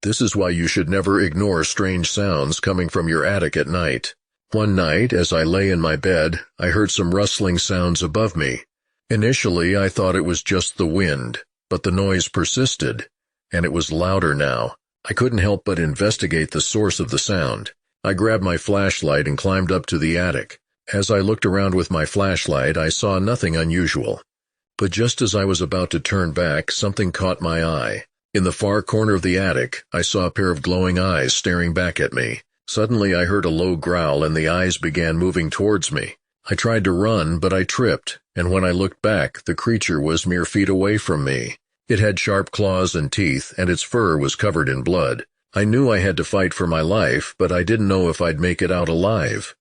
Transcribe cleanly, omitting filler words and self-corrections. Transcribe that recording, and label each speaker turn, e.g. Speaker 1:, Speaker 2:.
Speaker 1: This is why you should never ignore strange sounds coming from your attic at night. One night, as I lay in my bed, I heard some rustling sounds above me. Initially, I thought it was just the wind, but the noise persisted, and it was louder now. I couldn't help but investigate the source of the sound. I grabbed my flashlight and climbed up to the attic. As I looked around with my flashlight, I saw nothing unusual. But just as I was about to turn back, something caught my eye. In the far corner of the attic, I saw a pair of glowing eyes staring back at me. Suddenly I heard a low growl and the eyes began moving towards me. I tried to run, but I tripped, and when I looked back, the creature was mere feet away from me. It had sharp claws and teeth, and its fur was covered in blood. I knew I had to fight for my life, but I didn't know if I'd make it out alive.